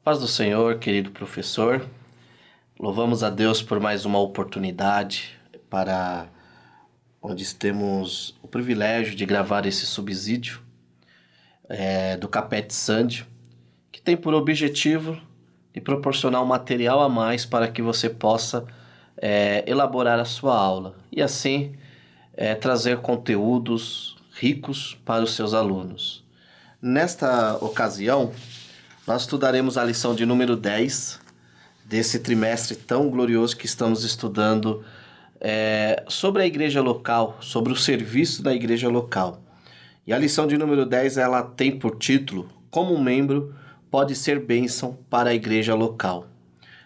Paz do Senhor, querido professor. Louvamos a Deus por mais uma oportunidade para onde temos o privilégio de gravar esse subsídio do Capet Sandy, que tem por objetivo de proporcionar um material a mais para que você possa elaborar a sua aula e assim trazer conteúdos ricos para os seus alunos. Nesta ocasião, nós estudaremos a lição de número 10 desse trimestre tão glorioso que estamos estudando sobre a igreja local, sobre o serviço da igreja local. E a lição de número 10, ela tem por título, Como um membro pode ser bênção para a igreja local.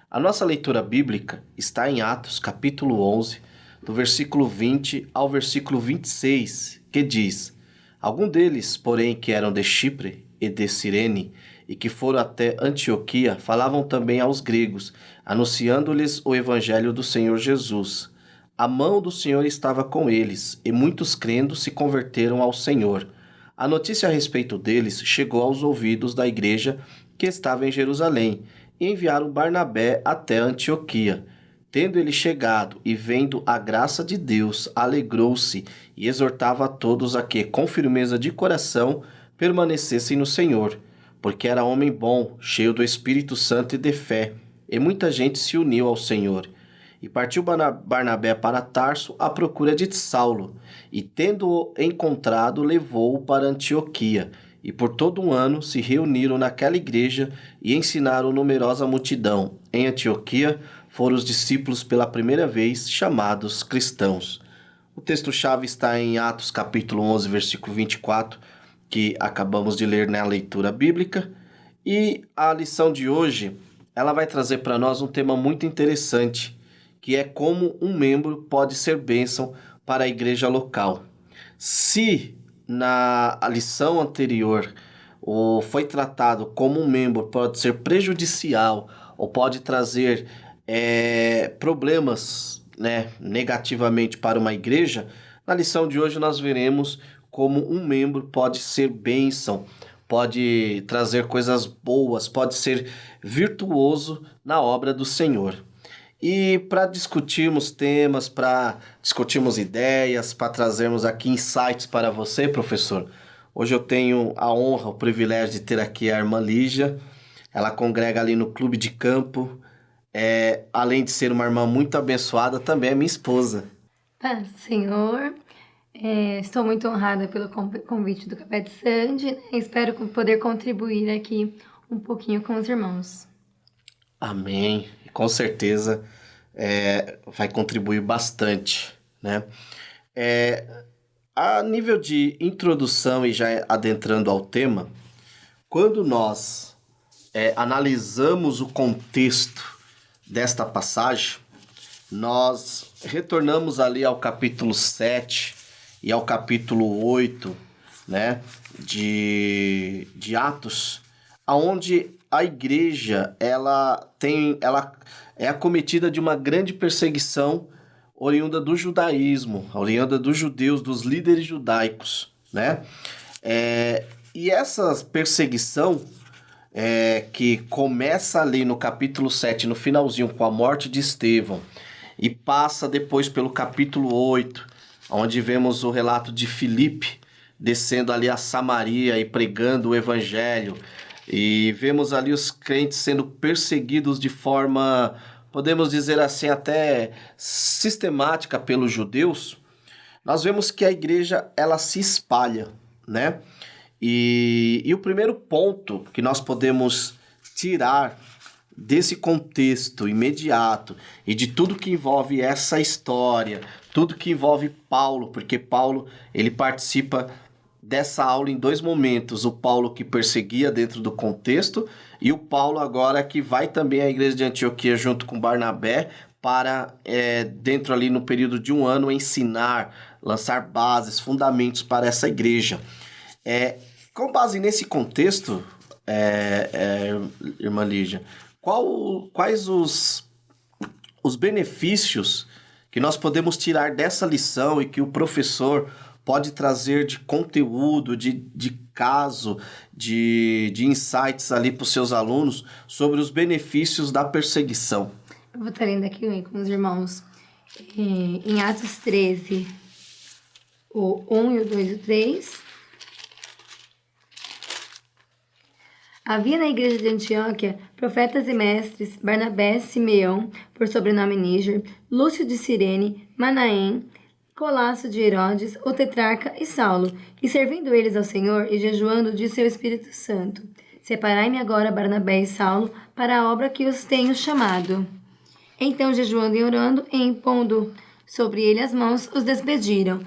A nossa leitura bíblica está em Atos, capítulo 11, do versículo 20 ao versículo 26, que diz: Alguns deles, porém, que eram de Chipre e de Cirene, e que foram até Antioquia, falavam também aos gregos, anunciando-lhes o evangelho do Senhor Jesus. A mão do Senhor estava com eles, e muitos crendo se converteram ao Senhor. A notícia a respeito deles chegou aos ouvidos da igreja que estava em Jerusalém, e enviaram Barnabé até Antioquia. Tendo ele chegado e vendo a graça de Deus, alegrou-se e exortava a todos a que, com firmeza de coração, permanecessem no Senhor, porque era homem bom, cheio do Espírito Santo e de fé, e muita gente se uniu ao Senhor. E partiu Barnabé para Tarso à procura de Saulo, e tendo-o encontrado, levou-o para Antioquia, e por todo um ano se reuniram naquela igreja e ensinaram numerosa multidão. Em Antioquia foram os discípulos pela primeira vez chamados cristãos. O texto-chave está em Atos capítulo 11, versículo 24, que acabamos de ler na leitura bíblica. E a lição de hoje, ela vai trazer para nós um tema muito interessante, que é como um membro pode ser bênção para a igreja local. Se na lição anterior foi tratado como um membro pode ser prejudicial ou pode trazer problemas, negativamente para uma igreja, na lição de hoje nós veremos como um membro pode ser bênção, pode trazer coisas boas, pode ser virtuoso na obra do Senhor. E para discutirmos temas, para discutirmos ideias, para trazermos aqui insights para você, professor, hoje eu tenho a honra, o privilégio de ter aqui a irmã Lígia. Ela congrega ali no Clube de Campo. Além de ser uma irmã muito abençoada, também é minha esposa. Paz, Senhor. Estou muito honrada pelo convite do Capet Sandy, né? Espero poder contribuir aqui um pouquinho com os irmãos. Amém. Com certeza vai contribuir bastante, né? A nível de introdução e já adentrando ao tema, quando nós analisamos o contexto desta passagem, nós retornamos ali ao capítulo 7 e ao capítulo 8, né, de Atos, onde a igreja ela é acometida de uma grande perseguição oriunda do judaísmo, oriunda dos judeus, dos líderes judaicos, né? E essa perseguição que começa ali no capítulo 7, no finalzinho, com a morte de Estevão, e passa depois pelo capítulo 8, onde vemos o relato de Filipe descendo ali a Samaria e pregando o evangelho, e vemos ali os crentes sendo perseguidos de forma, podemos dizer assim, até sistemática pelos judeus. Nós vemos que a igreja, ela se espalha, né? E o primeiro ponto que nós podemos tirar desse contexto imediato e de tudo que envolve essa história, tudo que envolve Paulo, porque Paulo, ele participa dessa aula em dois momentos: o Paulo que perseguia dentro do contexto e o Paulo agora que vai também à igreja de Antioquia junto com Barnabé para, dentro ali no período de um ano, ensinar, lançar bases, fundamentos para essa igreja. Com base nesse contexto, irmã Lígia, quais os benefícios que nós podemos tirar dessa lição e que o professor pode trazer de conteúdo, de caso, de insights ali para os seus alunos sobre os benefícios da perseguição? Eu vou estar lendo aqui com os irmãos em Atos 13, o 1 e o 2 e o 3. Havia na igreja de Antioquia profetas e mestres, Barnabé, Simeão, por sobrenome Níger, Lúcio de Cirene, Manaém, Colasso de Herodes, o tetrarca e Saulo. E servindo eles ao Senhor e jejuando, disse ao Espírito Santo: Separai-me agora Barnabé e Saulo para a obra que os tenho chamado. Então, jejuando e orando, e impondo sobre ele as mãos, os despediram.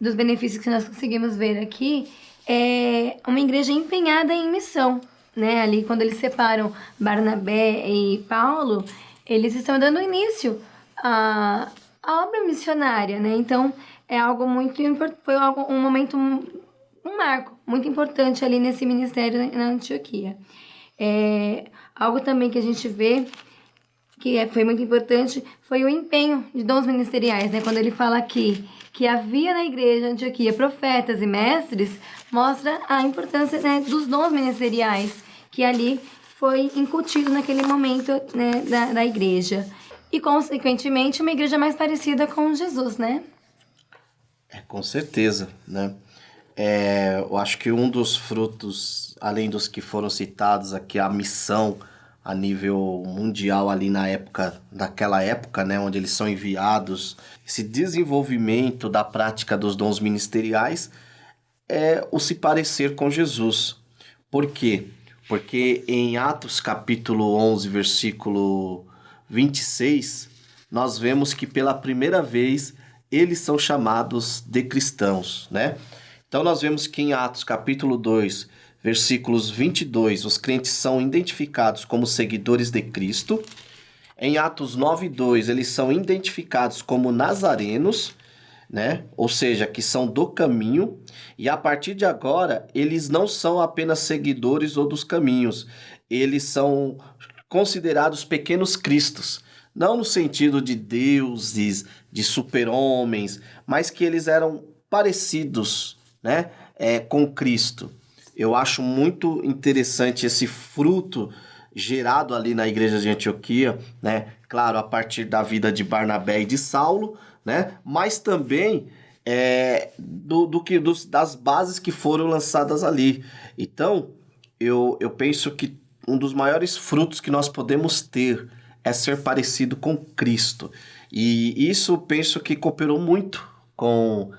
Dos benefícios que nós conseguimos ver aqui é uma igreja empenhada em missão, né? Ali, quando eles separam Barnabé e Paulo, eles estão dando início à obra missionária, né? Então, é algo muito importante, foi um momento, um marco muito importante ali nesse ministério na Antioquia. Algo também que a gente vê que foi muito importante foi o empenho de dons ministeriais, né? Quando ele fala aqui que havia na igreja de Antioquia profetas e mestres, mostra a importância, né, dos dons ministeriais que ali foi incutido naquele momento, né, da igreja. E, consequentemente, uma igreja mais parecida com Jesus, né? Com certeza, né? Eu acho que um dos frutos, além dos que foram citados aqui, a missão a nível mundial ali naquela época, né, onde eles são enviados, esse desenvolvimento da prática dos dons ministeriais é o se parecer com Jesus. Por quê? Porque em Atos capítulo 11, versículo 26, nós vemos que pela primeira vez eles são chamados de cristãos, né? Então nós vemos que em Atos capítulo 2, versículos 22, os crentes são identificados como seguidores de Cristo. Em Atos 9:2, eles são identificados como nazarenos, né? Ou seja, que são do caminho. E a partir de agora, eles não são apenas seguidores ou dos caminhos. Eles são considerados pequenos cristos. Não no sentido de deuses, de super-homens, mas que eles eram parecidos, né? Com Cristo. Eu acho muito interessante esse fruto gerado ali na igreja de Antioquia, né? Claro, a partir da vida de Barnabé e de Saulo, né? Mas também das bases que foram lançadas ali. Então, eu penso que um dos maiores frutos que nós podemos ter é ser parecido com Cristo. E isso penso que cooperou muito com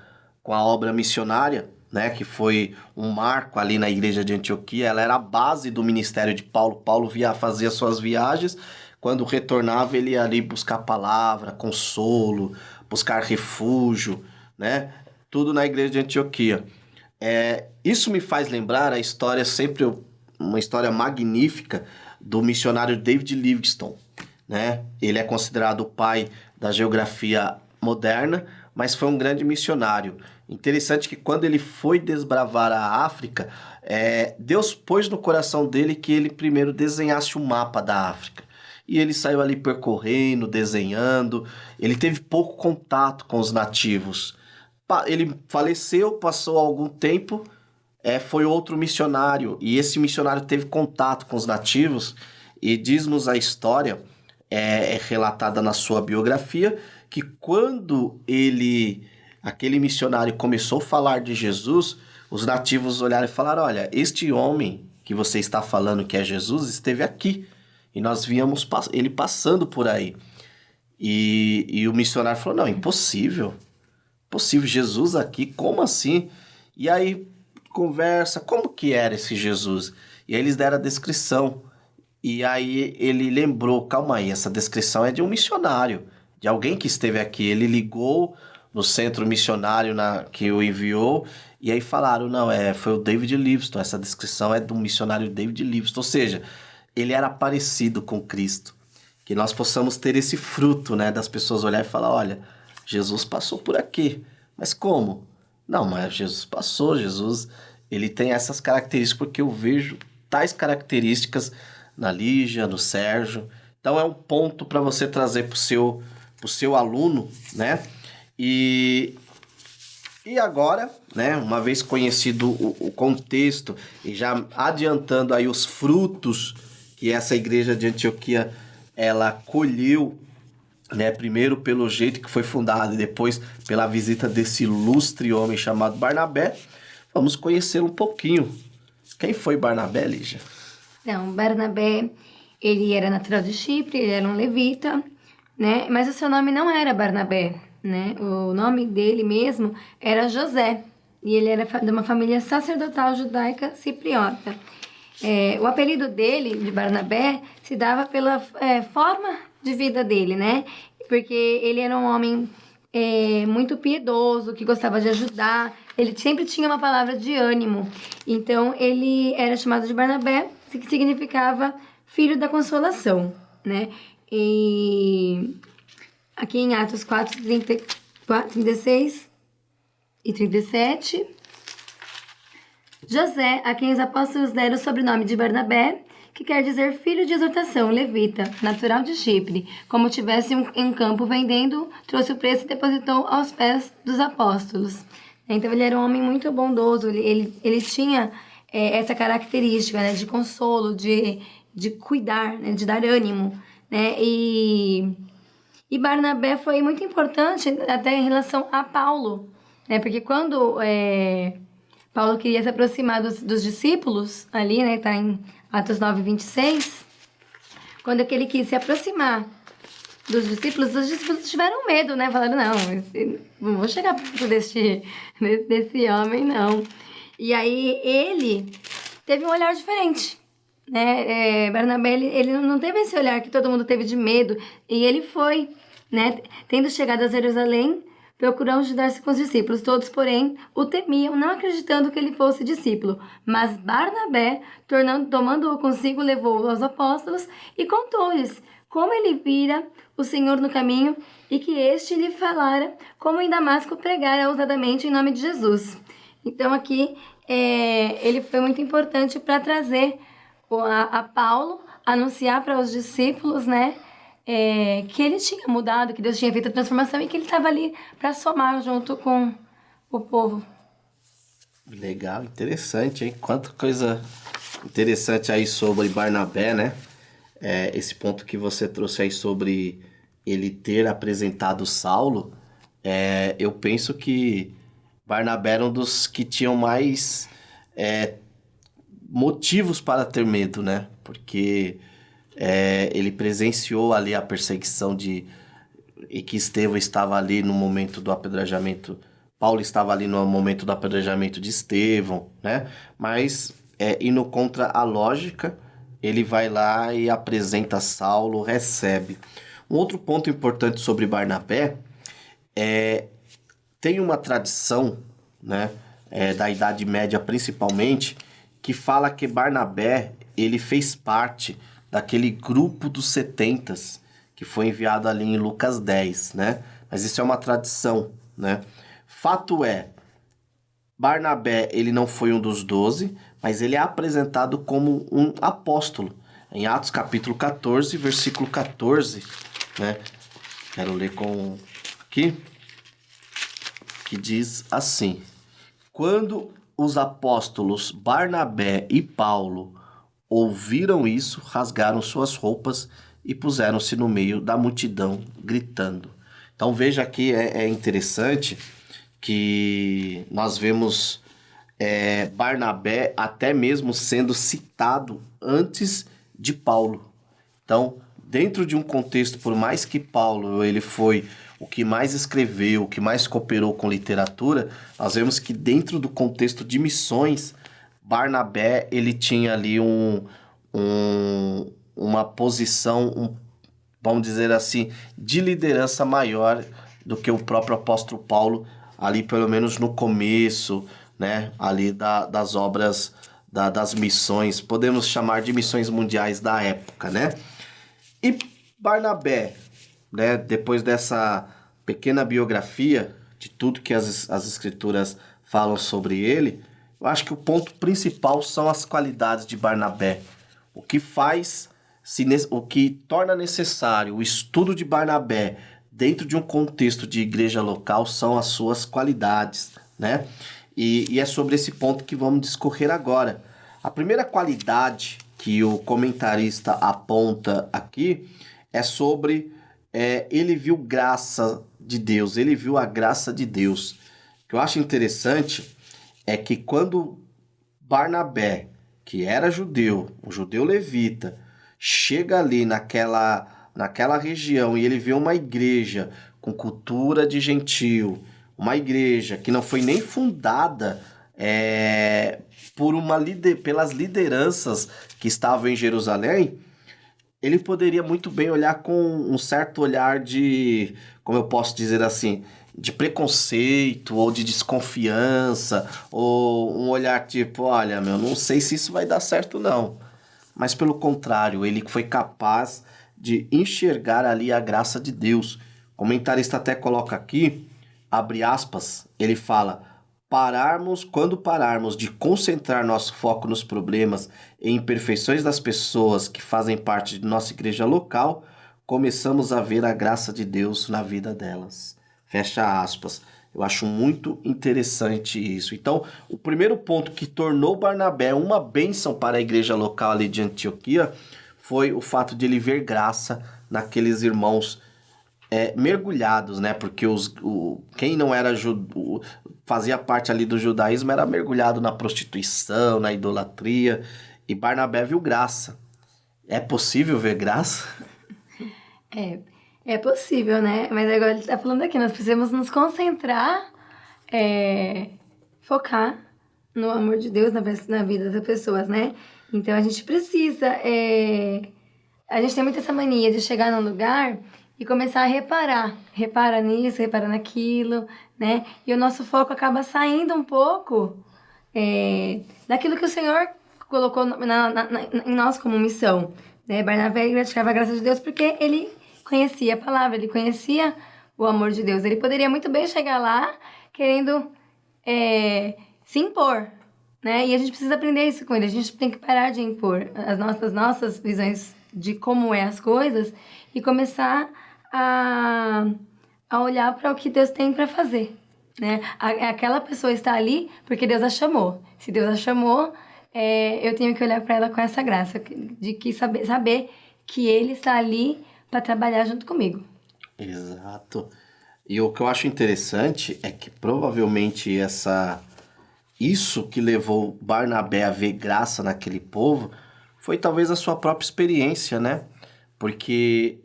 a obra missionária, né, que foi um marco ali na igreja de Antioquia. Ela era a base do ministério de Paulo. Paulo fazia suas viagens, quando retornava ele ia ali buscar palavra, consolo, buscar refúgio, né, tudo na igreja de Antioquia. Isso me faz lembrar a história, sempre uma história magnífica do missionário David Livingstone, né? Ele é considerado o pai da geografia moderna, mas foi um grande missionário. Interessante que quando ele foi desbravar a África, Deus pôs no coração dele que ele primeiro desenhasse um mapa da África. E ele saiu ali percorrendo, desenhando. Ele teve pouco contato com os nativos. Ele faleceu, passou algum tempo, foi outro missionário. E esse missionário teve contato com os nativos. E diz-nos a história, relatada na sua biografia, que quando aquele missionário começou a falar de Jesus, os nativos olharam e falaram: olha, este homem que você está falando que é Jesus esteve aqui, e nós víamos ele passando por aí. E o missionário falou: não, impossível, Jesus aqui, como assim? E aí conversa, como que era esse Jesus? E aí eles deram a descrição, e aí ele lembrou: calma aí, essa descrição é de um missionário, de alguém que esteve aqui. Ele ligou no centro missionário que o enviou, e aí falaram: não, foi o David Livingstone, essa descrição é do missionário David Livingstone. Ou seja, ele era parecido com Cristo. Que nós possamos ter esse fruto, né, das pessoas olharem e falar: olha, Jesus passou por aqui. Mas como? Não, mas Jesus passou, Jesus, ele tem essas características, porque eu vejo tais características na Lígia, no Sérgio. Então é um ponto para você trazer para o seu aluno, né? E E agora, né, uma vez conhecido o contexto e já adiantando aí os frutos que essa igreja de Antioquia ela colheu, né, primeiro pelo jeito que foi fundada e depois pela visita desse ilustre homem chamado Barnabé, vamos conhecê-lo um pouquinho. Quem foi Barnabé, Lígia? Então, Barnabé, ele era natural de Chipre, ele era um levita, né? Mas o seu nome não era Barnabé, né? O nome dele mesmo era José. E ele era de uma família sacerdotal judaica cipriota. O apelido dele, de Barnabé, se dava pela forma de vida dele, né? Porque ele era um homem muito piedoso, que gostava de ajudar. Ele sempre tinha uma palavra de ânimo. Então, ele era chamado de Barnabé, que significava filho da consolação, né? E aqui em Atos 4, 36 e 37... José, a quem os apóstolos deram o sobrenome de Barnabé, que quer dizer filho de exortação, levita, natural de Chipre, como tivesse em campo vendendo, trouxe o preço e depositou aos pés dos apóstolos. Então ele era um homem muito bondoso, ele tinha essa característica, né, de consolo, de cuidar, né, de dar ânimo, né, e Barnabé foi muito importante até em relação a Paulo, né, porque quando Paulo queria se aproximar dos discípulos, ali, né, tá em Atos 9, 26. Quando ele quis se aproximar dos discípulos, os discípulos tiveram medo, né? Falaram, não vou chegar perto desse homem, não. E aí ele teve um olhar diferente, né? Barnabé, ele não teve esse olhar que todo mundo teve de medo. E ele foi, né? Tendo chegado a Jerusalém, procurou ajudar-se com os discípulos. Todos, porém, o temiam, não acreditando que ele fosse discípulo. Mas Barnabé, tomando-o consigo, levou-o aos apóstolos e contou-lhes como ele vira o Senhor no caminho e que este lhe falara como em Damasco pregara ousadamente em nome de Jesus. Então aqui ele foi muito importante para trazer a Paulo, anunciar para os discípulos, né? Que ele tinha mudado, que Deus tinha feito a transformação e que ele estava ali para somar junto com o povo. Legal, interessante, hein? Quanta coisa interessante aí sobre Barnabé, né? Esse ponto que você trouxe aí sobre ele ter apresentado Saulo, eu penso que Barnabé era um dos que tinham mais motivos para ter medo, né? Porque ele presenciou ali a perseguição e que Estevão estava ali no momento do apedrejamento, Paulo estava ali no momento do apedrejamento de Estevão, né? Mas, indo contra a lógica, ele vai lá e apresenta Saulo, recebe. Um outro ponto importante sobre Barnabé tem uma tradição, né, da Idade Média principalmente, que fala que Barnabé ele fez parte daquele grupo dos 70 que foi enviado ali em Lucas 10, né? Mas isso é uma tradição, né? Fato é, Barnabé ele não foi um dos 12, mas ele é apresentado como um apóstolo. Em Atos capítulo 14, versículo 14, né? Quero ler com aqui, que diz assim: quando os apóstolos Barnabé e Paulo ouviram isso, rasgaram suas roupas e puseram-se no meio da multidão, gritando. Então veja aqui, é interessante que nós vemos Barnabé até mesmo sendo citado antes de Paulo. Então, dentro de um contexto, por mais que Paulo ele foi o que mais escreveu, o que mais cooperou com literatura, nós vemos que dentro do contexto de missões, Barnabé ele tinha ali uma posição, vamos dizer assim, de liderança maior do que o próprio apóstolo Paulo, ali pelo menos no começo, né, ali das obras, das missões, podemos chamar de missões mundiais da época, né? E Barnabé, né, depois dessa pequena biografia de tudo que as escrituras falam sobre ele, eu acho que o ponto principal são as qualidades de Barnabé. O que torna necessário o estudo de Barnabé dentro de um contexto de igreja local são as suas qualidades, né? E é sobre esse ponto que vamos discorrer agora. A primeira qualidade que o comentarista aponta aqui é sobre ele viu graça de Deus, ele viu a graça de Deus. O que eu acho interessante é que quando Barnabé, que era judeu, um judeu levita, chega ali naquela região e ele vê uma igreja com cultura de gentio, uma igreja que não foi nem fundada pelas lideranças que estavam em Jerusalém, ele poderia muito bem olhar com um certo olhar de, como eu posso dizer assim, de preconceito ou de desconfiança, ou um olhar tipo, olha, meu, não sei se isso vai dar certo não. Mas pelo contrário, ele foi capaz de enxergar ali a graça de Deus. O comentarista até coloca aqui, abre aspas, ele fala: quando pararmos de concentrar nosso foco nos problemas e imperfeições das pessoas que fazem parte de nossa igreja local, começamos a ver a graça de Deus na vida delas. Fecha aspas. Eu acho muito interessante isso. Então, o primeiro ponto que tornou Barnabé uma bênção para a igreja local ali de Antioquia foi o fato de ele ver graça naqueles irmãos mergulhados, né? Porque quem não era fazia parte ali do judaísmo era mergulhado na prostituição, na idolatria. E Barnabé viu graça. É possível ver graça? É possível, né? Mas agora ele tá falando aqui, nós precisamos nos concentrar, focar no amor de Deus na vida das pessoas, né? Então a gente precisa. A gente tem muito essa mania de chegar num lugar e começar a reparar. Repara nisso, repara naquilo, né? E o nosso foco acaba saindo um pouco daquilo que o Senhor colocou em nós como missão. Né? Barnabé praticava a graça de Deus porque ele conhecia a palavra, ele conhecia o amor de Deus. Ele poderia muito bem chegar lá querendo se impor, né? E a gente precisa aprender isso com ele. A gente tem que parar de impor as nossas visões de como as coisas e começar a olhar para o que Deus tem para fazer, né? Aquela pessoa está ali porque Deus a chamou. Se Deus a chamou, eu tenho que olhar para ela com essa graça de que saber que Ele está ali para trabalhar junto comigo. Exato. E o que eu acho interessante é que provavelmente isso que levou Barnabé a ver graça naquele povo foi talvez a sua própria experiência, né? Porque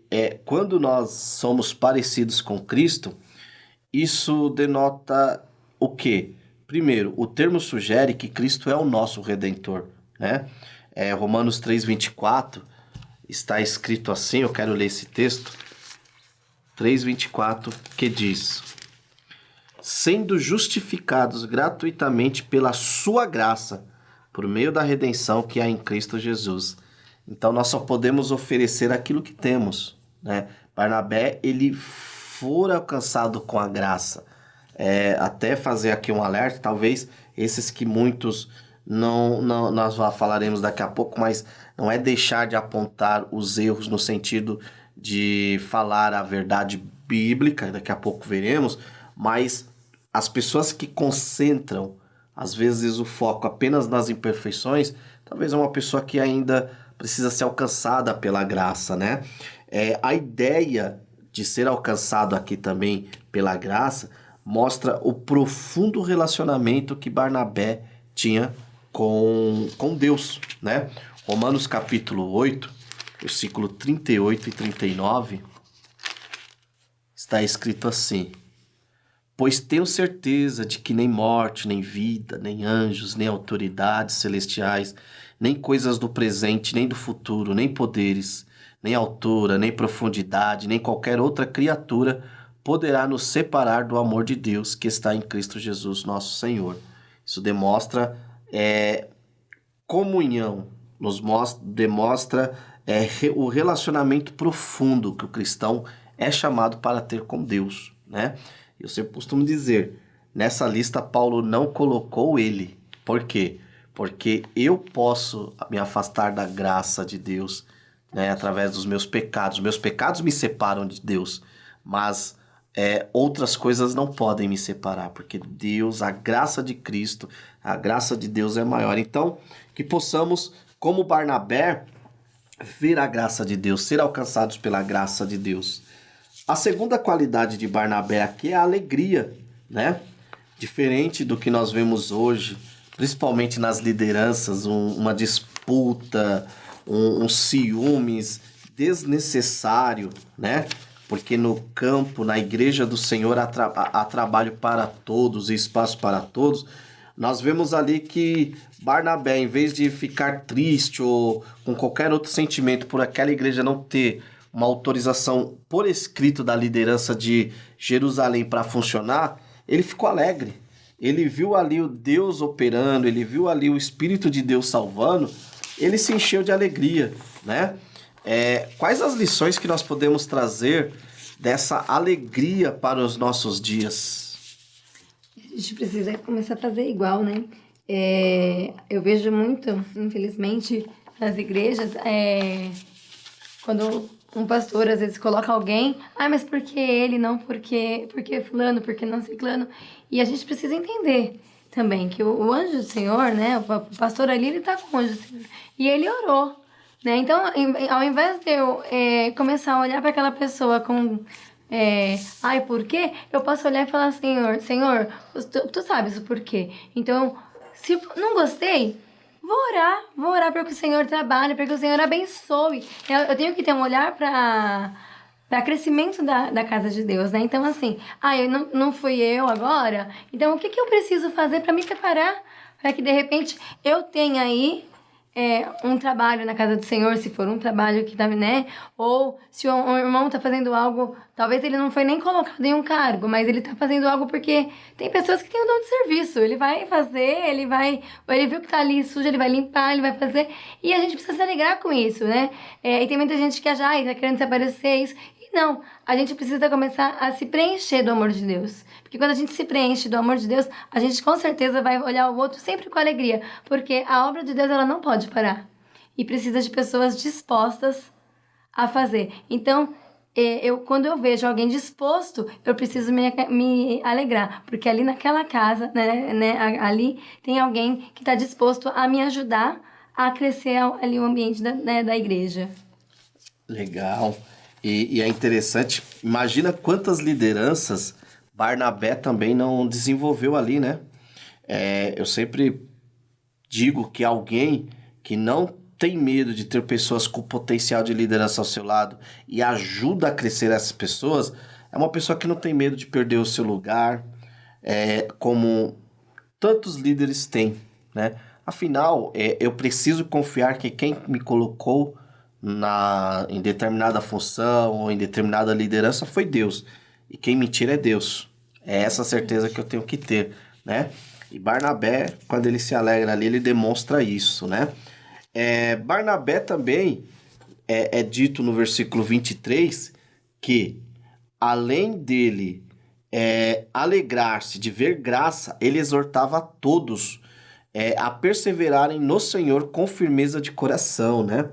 quando nós somos parecidos com Cristo, isso denota o quê? Primeiro, o termo sugere que Cristo é o nosso Redentor, né? Romanos 3:24 está escrito assim, eu quero ler esse texto, 3:24, que diz: sendo justificados gratuitamente pela sua graça, por meio da redenção que há em Cristo Jesus. Então nós só podemos oferecer aquilo que temos, né? Barnabé, ele for alcançado com a graça. Até fazer aqui um alerta, talvez esses que muitos nós falaremos daqui a pouco, mas não é deixar de apontar os erros no sentido de falar a verdade bíblica, daqui a pouco veremos, mas as pessoas que concentram, às vezes, o foco apenas nas imperfeições, talvez é uma pessoa que ainda precisa ser alcançada pela graça, né? A ideia de ser alcançado aqui também pela graça mostra o profundo relacionamento que Barnabé tinha com Deus, né? Romanos capítulo 8, versículo 38 e 39, está escrito assim: pois tenho certeza de que nem morte, nem vida, nem anjos, nem autoridades celestiais, nem coisas do presente, nem do futuro, nem poderes, nem altura, nem profundidade, nem qualquer outra criatura poderá nos separar do amor de Deus que está em Cristo Jesus, nosso Senhor. Isso demonstra comunhão, demonstra o relacionamento profundo que o cristão é chamado para ter com Deus, né? Eu sempre costumo dizer, nessa lista Paulo não colocou ele. Por quê? Porque eu posso me afastar da graça de Deus, né, através dos meus pecados. Meus pecados me separam de Deus, mas outras coisas não podem me separar, porque Deus, a graça de Cristo, a graça de Deus é maior. Então, que possamos, como Barnabé, ver a graça de Deus, ser alcançados pela graça de Deus. A segunda qualidade de Barnabé aqui é a alegria, né? Diferente do que nós vemos hoje, principalmente nas lideranças, uma disputa, um ciúmes desnecessário, né? Porque no campo, na igreja do Senhor, há trabalho para todos e espaço para todos. Nós vemos ali que Barnabé, em vez de ficar triste ou com qualquer outro sentimento por aquela igreja não ter uma autorização por escrito da liderança de Jerusalém para funcionar, ele ficou alegre. Ele viu ali o Deus operando, ele viu ali o Espírito de Deus salvando, ele se encheu de alegria, né? Quais as lições que nós podemos trazer dessa alegria para os nossos dias? A gente precisa começar a fazer igual, né? Eu vejo muito, infelizmente, nas igrejas, quando um pastor às vezes coloca alguém, mas por que ele, não porque fulano, porque não ciclano? E a gente precisa entender também que o anjo do Senhor, né, o pastor ali, ele tá com o anjo do Senhor, e ele orou, né? Então, ao invés de eu começar a olhar para aquela pessoa com por quê? Eu posso olhar e falar, Senhor, tu sabes o porquê. Então, se não gostei, vou orar para que o Senhor trabalhe, para que o Senhor abençoe. Eu tenho que ter um olhar para crescimento da casa de Deus, né? Então, assim, não fui eu agora, então o que eu preciso fazer para me preparar? Para que, de repente, eu tenha aí um trabalho na casa do Senhor, se for um trabalho que tá, né? Ou se o irmão tá fazendo algo, talvez ele não foi nem colocado em um cargo, mas ele tá fazendo algo porque tem pessoas que têm o dom de serviço. Ele vai fazer, ele viu que tá ali sujo, ele vai limpar, ele vai fazer. E a gente precisa se alegrar com isso, né? E tem muita gente que já tá querendo se aparecer isso. E não, a gente precisa começar a se preencher do amor de Deus. Porque quando a gente se preenche do amor de Deus, a gente com certeza vai olhar o outro sempre com alegria. Porque a obra de Deus, ela não pode parar. E precisa de pessoas dispostas a fazer. Então, quando eu vejo alguém disposto, eu preciso me alegrar. Porque ali naquela casa, né, ali tem alguém que está disposto a me ajudar a crescer ali o ambiente da igreja. Legal. E é interessante, imagina quantas lideranças Barnabé também não desenvolveu ali, né? Eu sempre digo que alguém que não tem medo de ter pessoas com potencial de liderança ao seu lado e ajuda a crescer essas pessoas, é uma pessoa que não tem medo de perder o seu lugar, como tantos líderes têm, né? Afinal, eu preciso confiar que quem me colocou em determinada função ou em determinada liderança foi Deus. E quem me tira é Deus. É essa certeza que eu tenho que ter, né? E Barnabé, quando ele se alegra ali, ele demonstra isso, né? Barnabé também é dito no versículo 23 que, além dele alegrar-se de ver graça, ele exortava a todos a perseverarem no Senhor com firmeza de coração, né?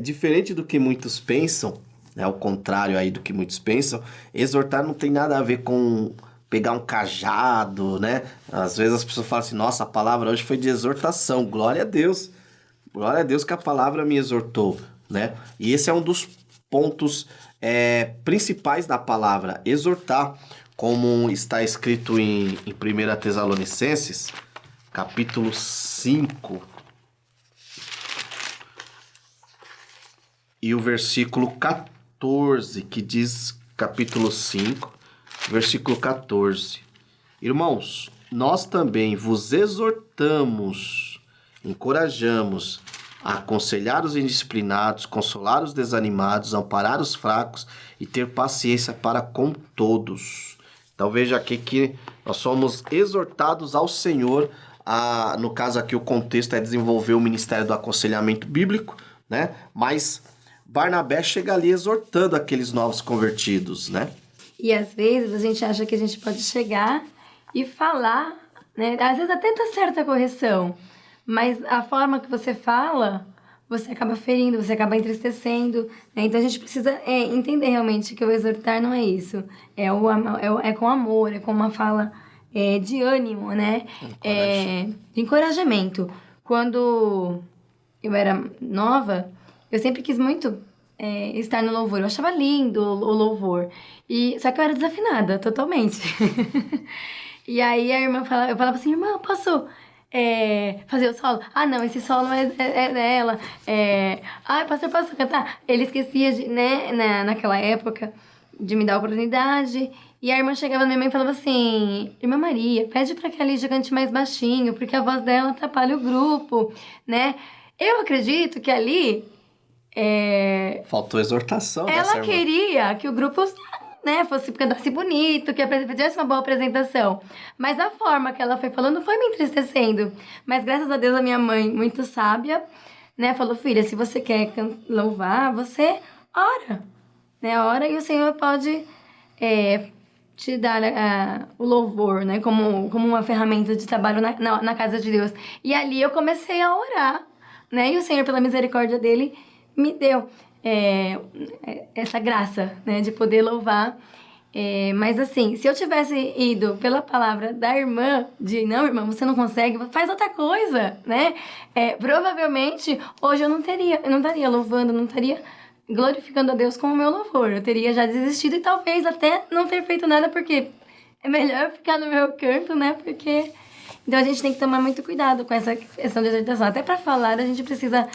Diferente do que muitos pensam, ao contrário aí do que muitos pensam, exortar não tem nada a ver com pegar um cajado, né? Às vezes as pessoas falam assim, nossa, a palavra hoje foi de exortação, glória a Deus que a palavra me exortou, né? E esse é um dos pontos principais da palavra, exortar, como está escrito em 1 Tessalonicenses, capítulo 5, e o versículo 14, que diz, capítulo 5, versículo 14. Irmãos, nós também vos exortamos, encorajamos a aconselhar os indisciplinados, consolar os desanimados, amparar os fracos e ter paciência para com todos. Então veja aqui que nós somos exortados ao Senhor, no caso aqui o contexto é desenvolver o ministério do aconselhamento bíblico, né? Mas Barnabé chega ali exortando aqueles novos convertidos, né? E às vezes a gente acha que a gente pode chegar e falar, né? Às vezes até tá certa a correção, mas a forma que você fala, você acaba ferindo, você acaba entristecendo, né? Então a gente precisa entender realmente que o exortar não é isso. É com amor, é com uma fala de ânimo, né? De encorajamento. Quando eu era nova, eu sempre quis muito estar no louvor. Eu achava lindo o louvor. Só que eu era desafinada, totalmente. E aí eu falava assim, irmã, posso fazer o solo? Ah, não, esse solo é dela. Ah, pastor, posso cantar? Ele esquecia, né, naquela época, de me dar a oportunidade. E a irmã chegava na minha mãe e falava assim, irmã Maria, pede pra que a Lígia cante mais baixinho, porque a voz dela atrapalha o grupo, né? Eu acredito que ali Faltou exortação dessa ela irmã. queria que o grupo, né, cantasse bonito, que tivesse uma boa apresentação. Mas a forma que ela foi falando foi me entristecendo. Mas graças a Deus a minha mãe, muito sábia, né, falou, filha, se você quer louvar, você ora. Né, ora e o Senhor pode te dar o louvor, né, como uma ferramenta de trabalho na casa de Deus. E ali eu comecei a orar, né, e o Senhor, pela misericórdia dele, me deu essa graça, né, de poder louvar. Mas assim, se eu tivesse ido pela palavra da irmã, de não, irmã, você não consegue, faz outra coisa, né? Provavelmente hoje eu não estaria louvando, não estaria glorificando a Deus com o meu louvor. Eu teria já desistido e talvez até não ter feito nada, porque é melhor ficar no meu canto, né? Porque então a gente tem que tomar muito cuidado com essa questão de exortação. Até para falar, a gente precisa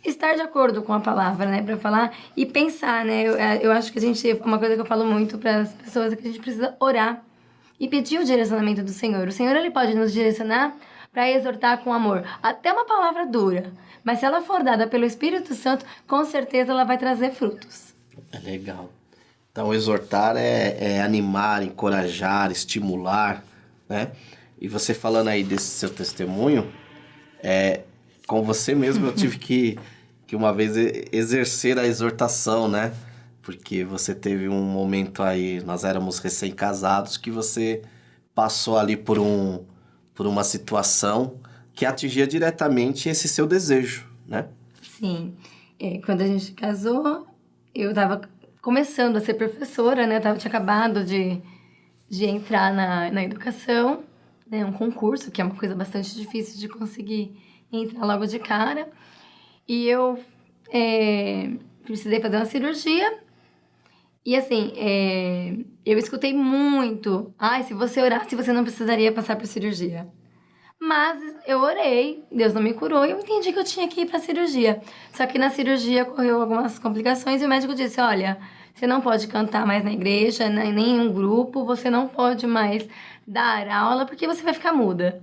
estar de acordo com a palavra, né? Para falar e pensar, né? Eu acho que uma coisa que eu falo muito para as pessoas é que a gente precisa orar e pedir o direcionamento do Senhor. O Senhor, ele pode nos direcionar para exortar com amor. Até uma palavra dura, mas se ela for dada pelo Espírito Santo, com certeza ela vai trazer frutos. É legal. Então, exortar é animar, encorajar, estimular, né? E você falando aí desse seu testemunho, com você mesmo eu tive que uma vez exercer a exortação, né? Porque você teve um momento aí, nós éramos recém-casados, que você passou ali por uma situação que atingia diretamente esse seu desejo, né? Sim. Quando a gente casou, eu estava começando a ser professora, né? Tinha acabado de entrar na educação, né? Um concurso, que é uma coisa bastante difícil de conseguir entrar logo de cara. E eu precisei fazer uma cirurgia. E assim, eu escutei muito. Ai, se você orasse, você não precisaria passar por cirurgia. Mas eu orei, Deus não me curou e eu entendi que eu tinha que ir pra cirurgia. Só que na cirurgia ocorreu algumas complicações e o médico disse, olha, você não pode cantar mais na igreja, nem em nenhum grupo, você não pode mais dar aula porque você vai ficar muda.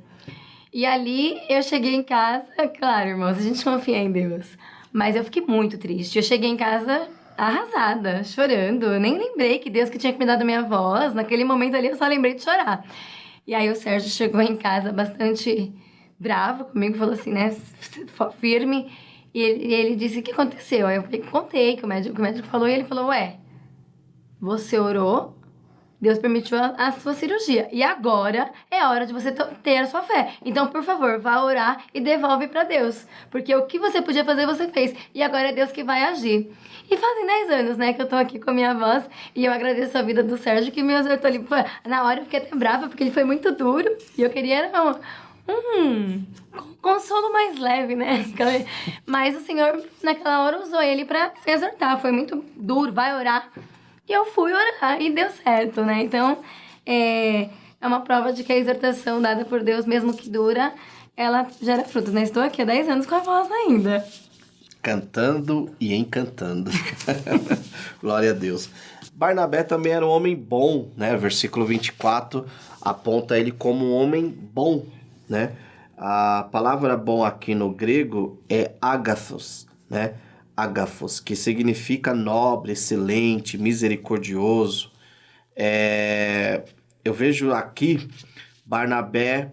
E ali eu cheguei em casa, claro, irmãos, a gente confia em Deus. Mas eu fiquei muito triste. Eu cheguei em casa arrasada, chorando. Eu nem lembrei que Deus que tinha que me dado a minha voz. Naquele momento ali eu só lembrei de chorar. E aí o Sérgio chegou em casa bastante bravo comigo, falou assim, né, firme. E ele disse, o que aconteceu? Aí eu contei que o médico falou e ele falou, você orou, Deus permitiu a sua cirurgia. E agora é a hora de você ter a sua fé. Então, por favor, vá orar e devolve para Deus. Porque o que você podia fazer, você fez. E agora é Deus que vai agir. E fazem 10 anos, né, que eu tô aqui com a minha voz. E eu agradeço a vida do Sérgio, que me exortou ali. Na hora eu fiquei até brava, porque ele foi muito duro. E eu queria um consolo mais leve, né? Mas o Senhor, naquela hora, usou ele para exortar. Foi muito duro, vai orar. E eu fui orar e deu certo, né? Então, é uma prova de que a exortação dada por Deus, mesmo que dura, ela gera frutos, né? Estou aqui há 10 anos com a voz ainda. Cantando e encantando. Glória a Deus. Barnabé também era um homem bom, né? Versículo 24 aponta ele como um homem bom, né? A palavra bom aqui no grego é agathos, né? Agathos, que significa nobre, excelente, misericordioso. Eu vejo aqui Barnabé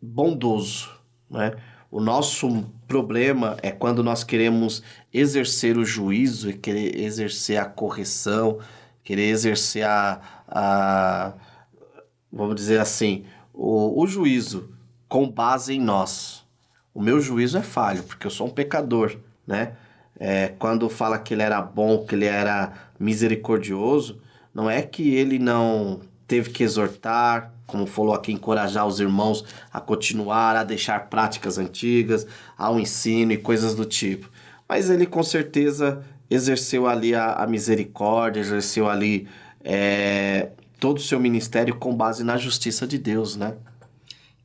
bondoso, né? O nosso problema é quando nós queremos exercer o juízo e querer exercer a correção, querer exercer vamos dizer assim, o juízo com base em nós. o meu juízo é falho, porque eu sou um pecador, né? Quando fala que ele era bom, que ele era misericordioso, não é que ele não teve que exortar, como falou aqui, encorajar os irmãos a continuar, a deixar práticas antigas, ao ensino e coisas do tipo. Mas ele com certeza exerceu ali a misericórdia, exerceu ali todo o seu ministério com base na justiça de Deus, né?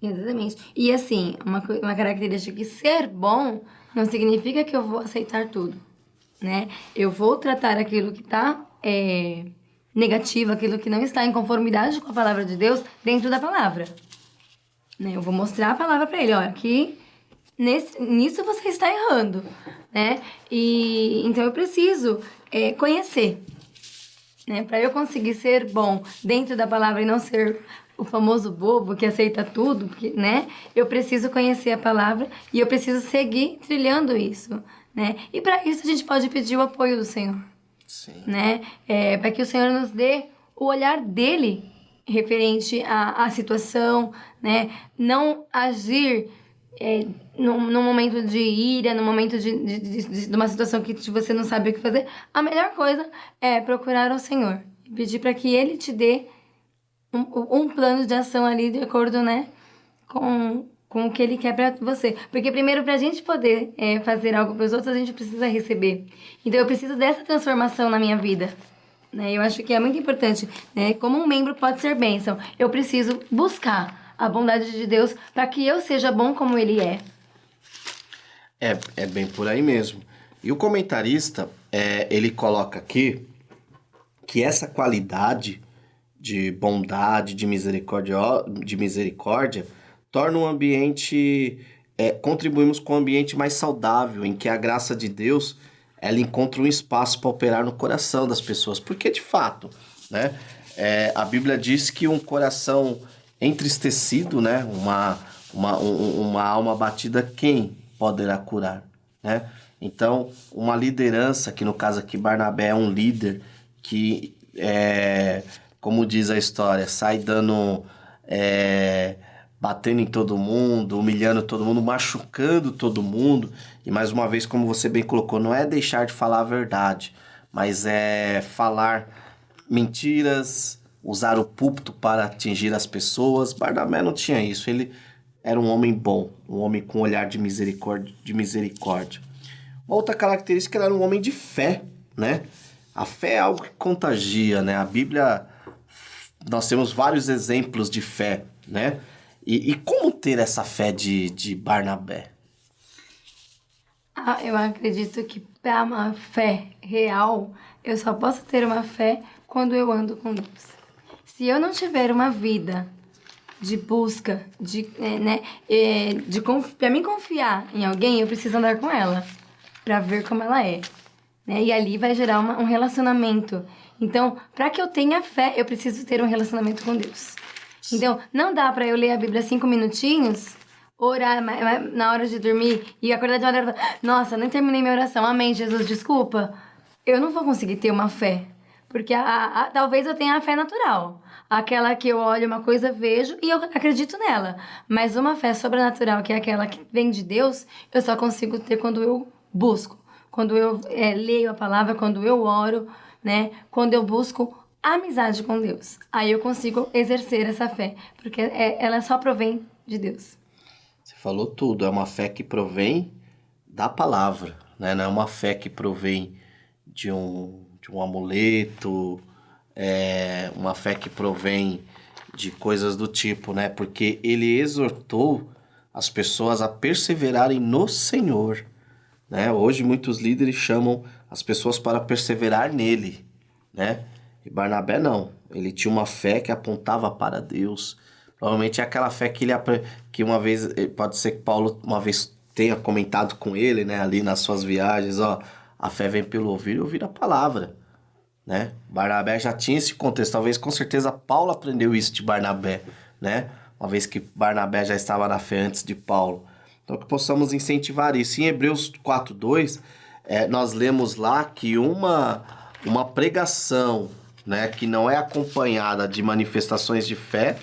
Exatamente. E assim, uma característica que ser bom não significa que eu vou aceitar tudo, né? Eu vou tratar aquilo que está negativo, aquilo que não está em conformidade com a palavra de Deus, dentro da palavra. Né? Eu vou mostrar a palavra para ele, olha, aqui nisso você está errando, né? E então eu preciso conhecer, né? Para eu conseguir ser bom dentro da palavra e não ser o famoso bobo que aceita tudo, né? Eu preciso conhecer a palavra e eu preciso seguir trilhando isso, né? E para isso a gente pode pedir o apoio do Senhor. Sim. Né? Para que o Senhor nos dê o olhar dele referente à situação, né? Não agir num momento de ira, num momento de uma situação que você não sabe o que fazer. A melhor coisa é procurar o Senhor e pedir para que ele te dê um plano de ação ali de acordo, né, com o que ele quer pra você. Porque primeiro, pra gente poder fazer algo pros outros, a gente precisa receber. Então eu preciso dessa transformação na minha vida. Né? Eu acho que é muito importante. Né? Como um membro pode ser bênção, eu preciso buscar a bondade de Deus para que eu seja bom como ele é. É bem por aí mesmo. E o comentarista, ele coloca aqui que essa qualidade de bondade, de misericórdia, torna um ambiente, contribuímos com um ambiente mais saudável, em que a graça de Deus, ela encontra um espaço para operar no coração das pessoas. Porque, de fato, né, a Bíblia diz que um coração entristecido, né, uma alma abatida, quem poderá curar? Né? Então, uma liderança, que no caso aqui Barnabé é um líder que, como diz a história, sai dando... batendo em todo mundo, humilhando todo mundo, machucando todo mundo. E mais uma vez, como você bem colocou, não é deixar de falar a verdade, mas é falar mentiras, usar o púlpito para atingir as pessoas. Barnabé não tinha isso, ele era um homem bom, um homem com um olhar de misericórdia. Uma outra característica, ele era um homem de fé, né? A fé é algo que contagia, né? A Bíblia, nós temos vários exemplos de fé, né? E como ter essa fé de Barnabé? Eu acredito que para uma fé real, eu só posso ter uma fé quando eu ando com Deus. Se eu não tiver uma vida de busca, para mim confiar em alguém, eu preciso andar com ela, para ver como ela é. Né? E ali vai gerar um relacionamento. Então, para que eu tenha fé, eu preciso ter um relacionamento com Deus. Então, não dá pra eu ler a Bíblia 5 minutinhos, orar na hora de dormir e acordar de uma hora e falar, nossa, nem terminei minha oração, amém, Jesus, desculpa. Eu não vou conseguir ter uma fé, porque talvez eu tenha a fé natural, aquela que eu olho uma coisa, vejo e eu acredito nela. Mas uma fé sobrenatural, que é aquela que vem de Deus, eu só consigo ter quando eu busco, quando eu leio a palavra, quando eu oro, né? Quando eu busco amizade com Deus. Aí eu consigo exercer essa fé, porque ela só provém de Deus. Você falou tudo, é uma fé que provém da palavra, né? Não é uma fé que provém de um amuleto, uma fé que provém de coisas do tipo, né? Porque ele exortou as pessoas a perseverarem no Senhor, né? Hoje muitos líderes chamam as pessoas para perseverar nele, né? E Barnabé não, ele tinha uma fé que apontava para Deus. Provavelmente é aquela fé que uma vez, pode ser que Paulo uma vez tenha comentado com ele, né, ali nas suas viagens, ó, a fé vem pelo ouvir e ouvir a palavra, né? Barnabé já tinha esse contexto, talvez com certeza Paulo aprendeu isso de Barnabé, né? Uma vez que Barnabé já estava na fé antes de Paulo. Então que possamos incentivar isso. Em Hebreus 4:2, nós lemos lá que uma pregação, né, que não é acompanhada de manifestações de fé,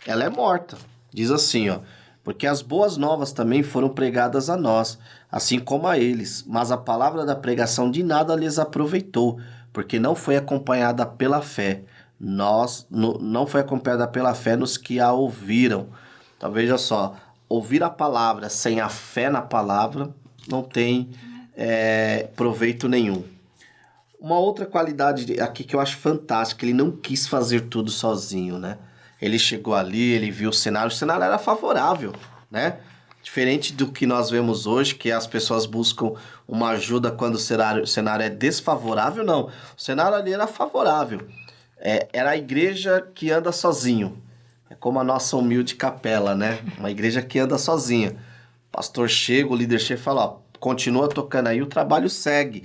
ela é morta. Diz assim, ó, porque as boas novas também foram pregadas a nós, assim como a eles, mas a palavra da pregação de nada lhes aproveitou, porque não foi acompanhada pela fé. Não foi acompanhada pela fé nos que a ouviram. Então veja só, ouvir a palavra sem a fé na palavra não tem proveito nenhum. Uma outra qualidade aqui que eu acho fantástica, ele não quis fazer tudo sozinho, né? Ele chegou ali, ele viu o cenário era favorável, né? Diferente do que nós vemos hoje, que as pessoas buscam uma ajuda quando o cenário é desfavorável, não. O cenário ali era favorável. Era a igreja que anda sozinho. É como a nossa humilde capela, né? Uma igreja que anda sozinha. O pastor chega, o líder chega e fala, ó, continua tocando aí, o trabalho segue.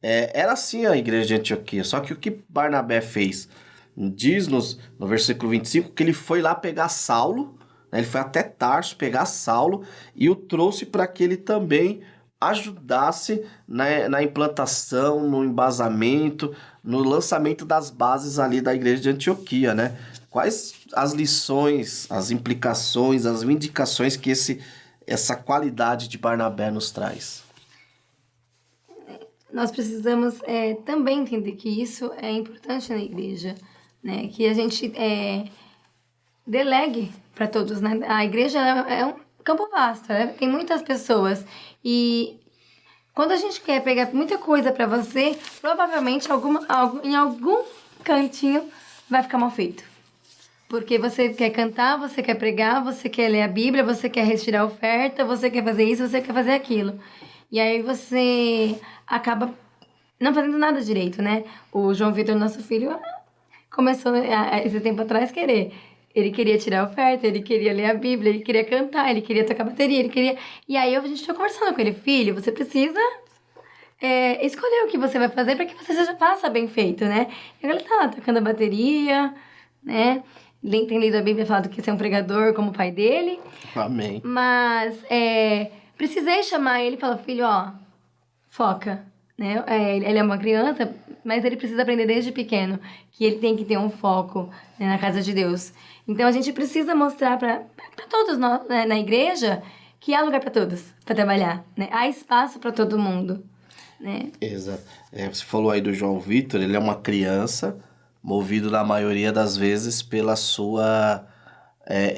Era assim a igreja de Antioquia. Só que o que Barnabé fez? Diz-nos no versículo 25 que ele foi lá pegar Saulo, né? Ele foi até Tarso pegar Saulo e o trouxe para que ele também ajudasse na implantação, no embasamento, no lançamento das bases ali da igreja de Antioquia, né? Quais as lições, as implicações, as indicações que essa qualidade de Barnabé nos traz? Nós precisamos também entender que isso é importante na igreja, né? Que a gente delegue para todos, né? A igreja é um campo vasto, né? Tem muitas pessoas e quando a gente quer pegar muita coisa para você, provavelmente em algum cantinho vai ficar mal feito. Porque você quer cantar, você quer pregar, você quer ler a Bíblia, você quer retirar a oferta, você quer fazer isso, você quer fazer aquilo. E aí você acaba não fazendo nada direito, né? O João Vitor, nosso filho, começou esse tempo atrás querer. Ele queria tirar a oferta, ele queria ler a Bíblia, ele queria cantar, ele queria tocar bateria, ele queria... E aí a gente foi conversando com ele, filho, você precisa escolher o que você vai fazer para que você já faça bem feito, né? E ele tá lá tocando a bateria, né? Tem lido a Bíblia falando que ser um pregador como o pai dele. Amém. Mas precisei chamar ele e falar, filho, ó, foca, né? Ele é uma criança, mas ele precisa aprender desde pequeno que ele tem que ter um foco, né, na casa de Deus. Então a gente precisa mostrar para todos nós, né, na igreja que há lugar para todos para trabalhar, né? Há espaço para todo mundo, né? Exato. Você falou aí do João Vitor, ele é uma criança movido na maioria das vezes pela sua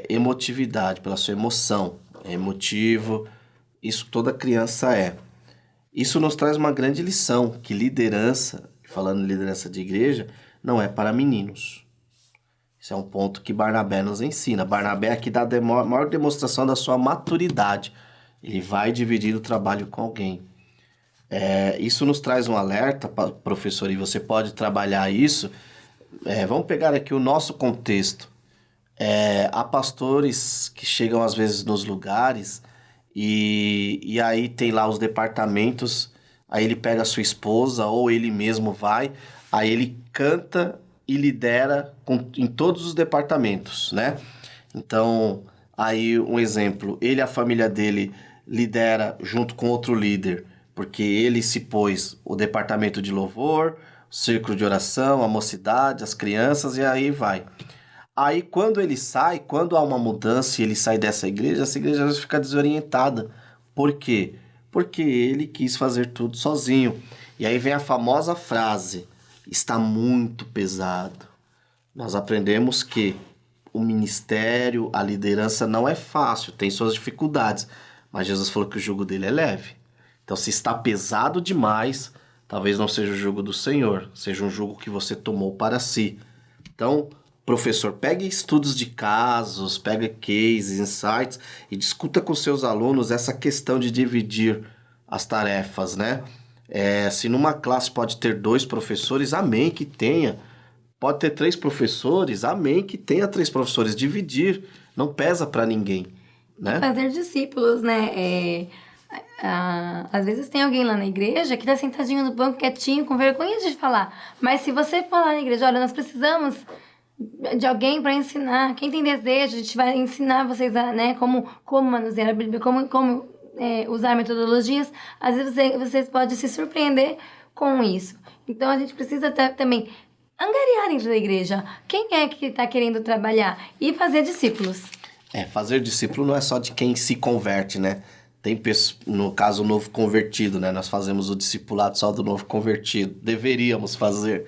emotividade, pela sua emoção. É emotivo, isso toda criança é. Isso nos traz uma grande lição, que liderança, falando em liderança de igreja, não é para meninos. Isso é um ponto que Barnabé nos ensina. Barnabé aqui dá a maior demonstração da sua maturidade. Ele vai dividir o trabalho com alguém. Isso nos traz um alerta, professor, e você pode trabalhar isso. Vamos pegar aqui o nosso contexto. Há pastores que chegam às vezes nos lugares e aí tem lá os departamentos, aí ele pega a sua esposa ou ele mesmo vai, aí ele canta e lidera em todos os departamentos, né? Então, aí um exemplo, ele e a família dele lidera junto com outro líder, porque ele se pôs o departamento de louvor, o círculo de oração, a mocidade, as crianças e aí vai. Aí quando ele sai, quando há uma mudança e ele sai dessa igreja, essa igreja às vezes fica desorientada. Por quê? Porque ele quis fazer tudo sozinho. E aí vem a famosa frase, está muito pesado. Nós aprendemos que o ministério, a liderança não é fácil, tem suas dificuldades. Mas Jesus falou que o jugo dele é leve. Então se está pesado demais, talvez não seja o jugo do Senhor, seja um jugo que você tomou para si. Então, professor, pegue estudos de casos, pega cases, insights e discuta com seus alunos essa questão de dividir as tarefas, né? Se numa classe pode ter 2 professores, amém que tenha. Pode ter 3 professores, amém que tenha 3 professores. Dividir não pesa para ninguém, né? Fazer discípulos, né? Às vezes tem alguém lá na igreja que tá sentadinho no banco, quietinho, com vergonha de falar. Mas se você for lá na igreja, olha, nós precisamos de alguém para ensinar. Quem tem desejo, a gente vai ensinar vocês né, como manusear a Bíblia, como usar metodologias. Às vezes vocês podem se surpreender com isso. Então a gente precisa também angariar dentro da igreja. Quem é que está querendo trabalhar? E fazer discípulos. Fazer discípulo não é só de quem se converte, né? Tem, no caso, o novo convertido, né? Nós fazemos o discipulado só do novo convertido. Deveríamos fazer.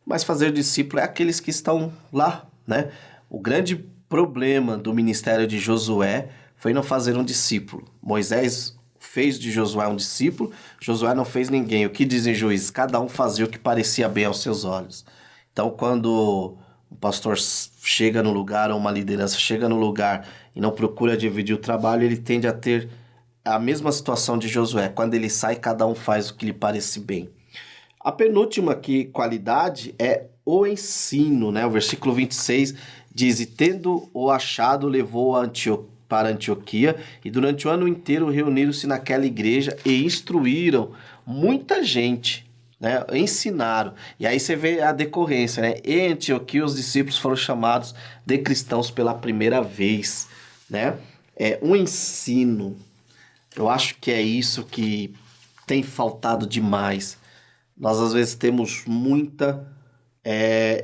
Mas fazer discípulo é aqueles que estão lá, né? O grande problema do ministério de Josué foi não fazer um discípulo. Moisés fez de Josué um discípulo, Josué não fez ninguém. O que dizem juízes? Cada um fazia o que parecia bem aos seus olhos. Então, quando o pastor chega no lugar, ou uma liderança chega no lugar e não procura dividir o trabalho, ele tende a ter a mesma situação de Josué. Quando ele sai, cada um faz o que lhe parece bem. A penúltima qualidade é o ensino, né? O versículo 26 diz: e tendo o achado, levou para Antioquia, e durante o ano inteiro reuniram-se naquela igreja e instruíram muita gente, né? Ensinaram. E aí você vê a decorrência, né? Em Antioquia os discípulos foram chamados de cristãos pela primeira vez, né? Um ensino. Eu acho que é isso que tem faltado demais. Nós às vezes temos muita,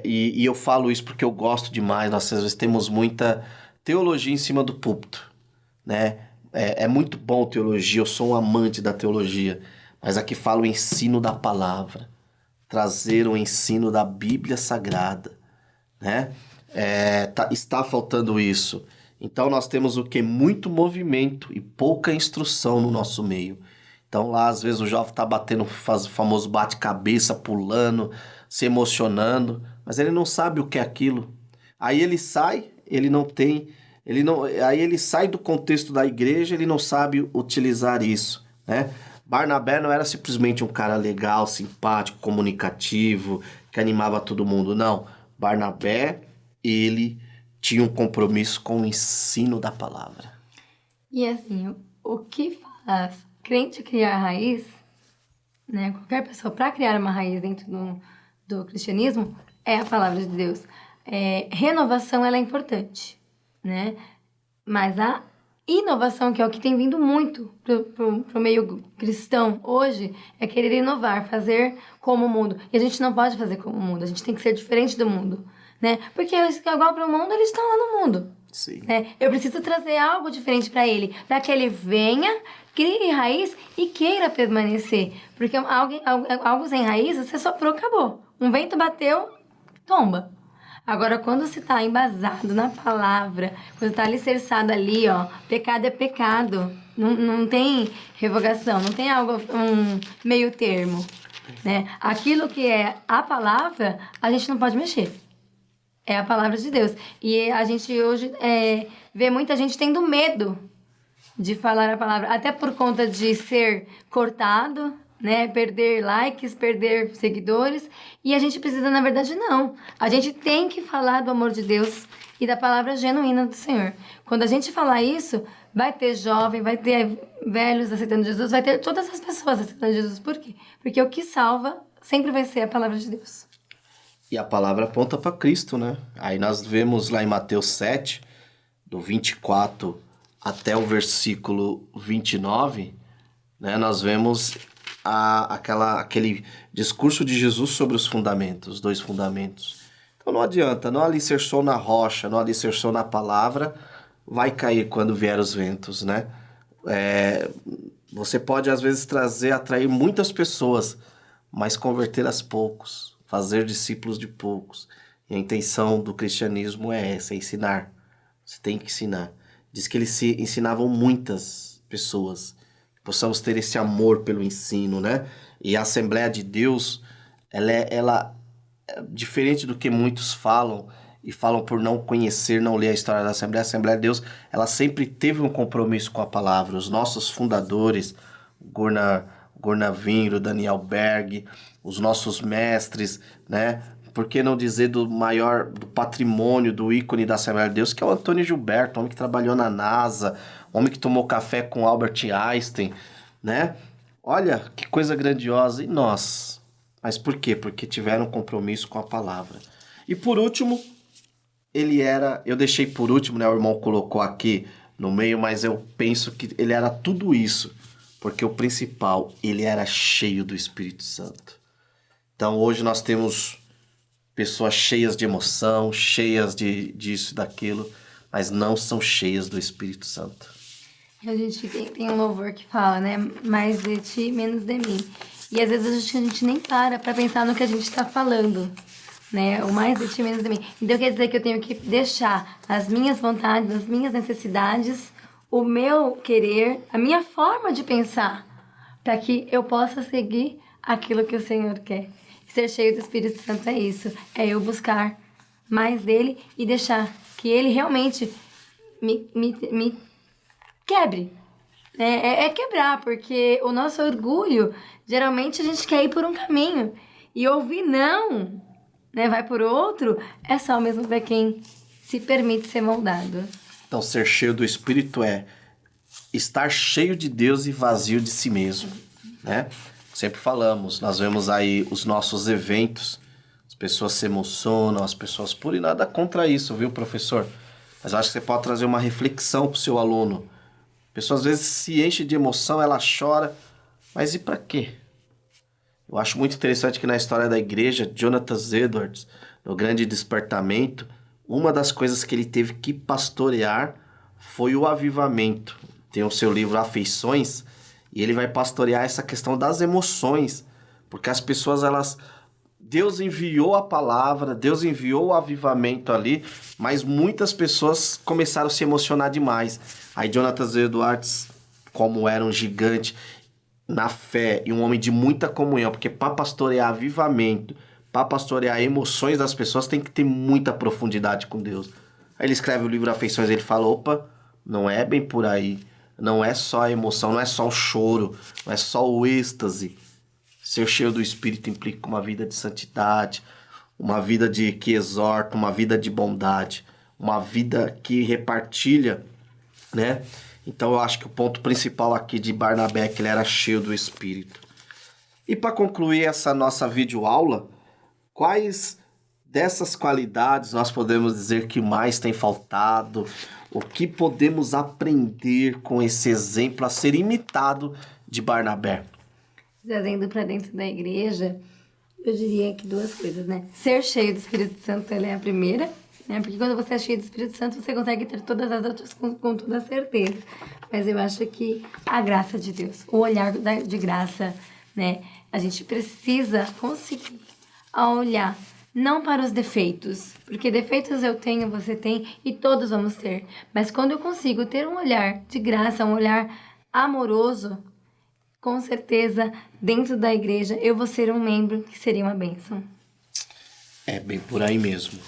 e eu falo isso porque eu gosto demais, nós às vezes temos muita teologia em cima do púlpito, né? É muito bom teologia, eu sou um amante da teologia, mas aqui falo o ensino da palavra, trazer o ensino da Bíblia Sagrada, né? Está faltando isso. Então nós temos o que? Muito movimento e pouca instrução no nosso meio. Então lá às vezes o jovem tá batendo, faz o famoso bate-cabeça, pulando, se emocionando, mas ele não sabe o que é aquilo. Aí ele sai, aí ele sai do contexto da igreja, ele não sabe utilizar isso, né? Barnabé não era simplesmente um cara legal, simpático, comunicativo, que animava todo mundo, não. Barnabé, ele tinha um compromisso com o ensino da palavra. E assim, o que faz crente criar raiz, né? Qualquer pessoa, para criar uma raiz dentro do cristianismo, é a palavra de Deus. Renovação, ela é importante, né? Mas a inovação, que é o que tem vindo muito pro meio cristão hoje, é querer inovar, fazer como o mundo. E a gente não pode fazer como o mundo, a gente tem que ser diferente do mundo, né? Porque igual para o mundo, eles estão lá no mundo. Sim. Né? Eu preciso trazer algo diferente para ele, para que ele venha, crie raiz e queira permanecer. Porque algo sem raiz, você soprou, acabou. Um vento bateu, tomba. Agora, quando você está embasado na palavra, quando está alicerçado ali, ó, pecado é pecado. Não tem revogação, não tem um meio termo, né? Aquilo que é a palavra, a gente não pode mexer. É a palavra de Deus. E a gente hoje vê muita gente tendo medo de falar a palavra, até por conta de ser cortado, né? Perder likes, perder seguidores. E a gente precisa, na verdade, não. A gente tem que falar do amor de Deus e da palavra genuína do Senhor. Quando a gente falar isso, vai ter jovem, vai ter velhos aceitando Jesus, vai ter todas as pessoas aceitando Jesus. Por quê? Porque o que salva sempre vai ser a palavra de Deus. E a palavra aponta para Cristo, né? Aí nós vemos lá em Mateus 7, do 24 até o versículo 29, né? Nós vemos aquele discurso de Jesus sobre os fundamentos, os 2 fundamentos. Então não adianta, não alicerçou na rocha, não alicerçou na palavra, vai cair quando vier os ventos, né? Você pode às vezes atrair muitas pessoas, mas converter as poucos. Fazer discípulos de poucos. E a intenção do cristianismo é essa, é ensinar. Você tem que ensinar. Diz que eles ensinavam muitas pessoas. Possamos ter esse amor pelo ensino, né? E a Assembleia de Deus, ela é diferente do que muitos falam, e falam por não conhecer, não ler a história da Assembleia. A Assembleia de Deus, ela sempre teve um compromisso com a palavra. Os nossos fundadores, Gornavinho, Daniel Berg, os nossos mestres, né? Por que não dizer do patrimônio, do ícone da Assembleia de Deus, que é o Antônio Gilberto, homem que trabalhou na NASA, homem que tomou café com Albert Einstein, né? Olha, que coisa grandiosa. E nós? Mas por quê? Porque tiveram um compromisso com a palavra. E por último, eu deixei por último, né? O irmão colocou aqui no meio, mas eu penso que ele era tudo isso. Porque o principal, ele era cheio do Espírito Santo. Então hoje nós temos pessoas cheias de emoção, cheias disso e daquilo, mas não são cheias do Espírito Santo. A gente tem um louvor que fala, né? Mais de ti, menos de mim. E às vezes a gente nem para pensar no que a gente está falando, né? O mais de ti, menos de mim. Então quer dizer que eu tenho que deixar as minhas vontades, as minhas necessidades, o meu querer, a minha forma de pensar, para que eu possa seguir aquilo que o Senhor quer. Ser cheio do Espírito Santo é isso. É eu buscar mais dele e deixar que ele realmente me quebre. É quebrar, porque o nosso orgulho, geralmente a gente quer ir por um caminho. E ouvir não, né, vai por outro, é só mesmo para quem se permite ser moldado. Então, ser cheio do Espírito é estar cheio de Deus e vazio de si mesmo, né? Sempre falamos, nós vemos aí os nossos eventos, as pessoas se emocionam, as pessoas pulam, e nada contra isso, viu, professor? Mas eu acho que você pode trazer uma reflexão para o seu aluno. A pessoa às vezes se enche de emoção, ela chora, mas e para quê? Eu acho muito interessante que na história da igreja, Jonathan Edwards, no Grande Despertamento, uma das coisas que ele teve que pastorear foi o avivamento. Tem o seu livro Afeições, e ele vai pastorear essa questão das emoções, porque as pessoas, Deus enviou a palavra, Deus enviou o avivamento ali, mas muitas pessoas começaram a se emocionar demais. Aí Jonathan Edwards, como era um gigante na fé e um homem de muita comunhão, porque para pastorear avivamento, para pastorear emoções das pessoas, tem que ter muita profundidade com Deus. Aí ele escreve o livro Afeições, ele fala, opa, não é bem por aí, não é só a emoção, não é só o choro, não é só o êxtase. Ser cheio do Espírito implica uma vida de santidade, uma vida que exorta, uma vida de bondade, uma vida que repartilha, né? Então eu acho que o ponto principal aqui de Barnabé é que ele era cheio do Espírito. E para concluir essa nossa videoaula, quais dessas qualidades nós podemos dizer que mais tem faltado? O que podemos aprender com esse exemplo a ser imitado de Barnabé? Trazendo para dentro da igreja, eu diria que duas coisas, né? Ser cheio do Espírito Santo, ela é a primeira, né? Porque quando você é cheio do Espírito Santo, você consegue ter todas as outras com toda certeza. Mas eu acho que a graça de Deus, o olhar de graça, né? A gente precisa conseguir olhar não para os defeitos, porque defeitos eu tenho, você tem e todos vamos ter. Mas quando eu consigo ter um olhar de graça, um olhar amoroso, com certeza, dentro da igreja, eu vou ser um membro que seria uma bênção. É bem por aí mesmo.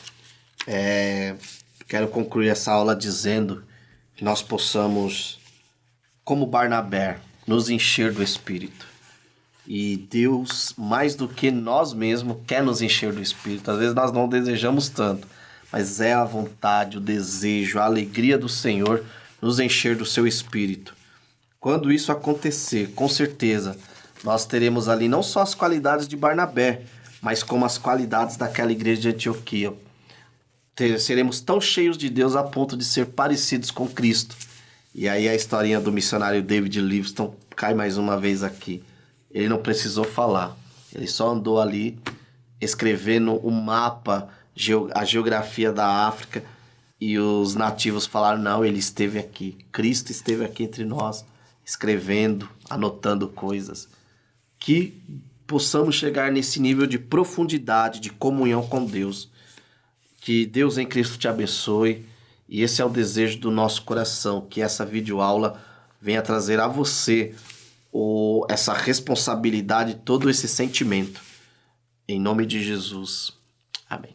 Quero concluir essa aula dizendo que nós possamos, como Barnabé, nos encher do Espírito. E Deus, mais do que nós mesmos, quer nos encher do Espírito. Às vezes nós não desejamos tanto, mas é a vontade, o desejo, a alegria do Senhor nos encher do seu Espírito. Quando isso acontecer, com certeza, nós teremos ali não só as qualidades de Barnabé, mas como as qualidades daquela igreja de Antioquia. Seremos tão cheios de Deus a ponto de ser parecidos com Cristo. E aí a historinha do missionário David Livingstone cai mais uma vez aqui. Ele não precisou falar, ele só andou ali escrevendo o mapa, a geografia da África, e os nativos falaram, não, ele esteve aqui, Cristo esteve aqui entre nós, escrevendo, anotando coisas. Que possamos chegar nesse nível de profundidade, de comunhão com Deus. Que Deus em Cristo te abençoe, e esse é o desejo do nosso coração, que essa videoaula venha trazer a você essa responsabilidade, todo esse sentimento. Em nome de Jesus. Amém.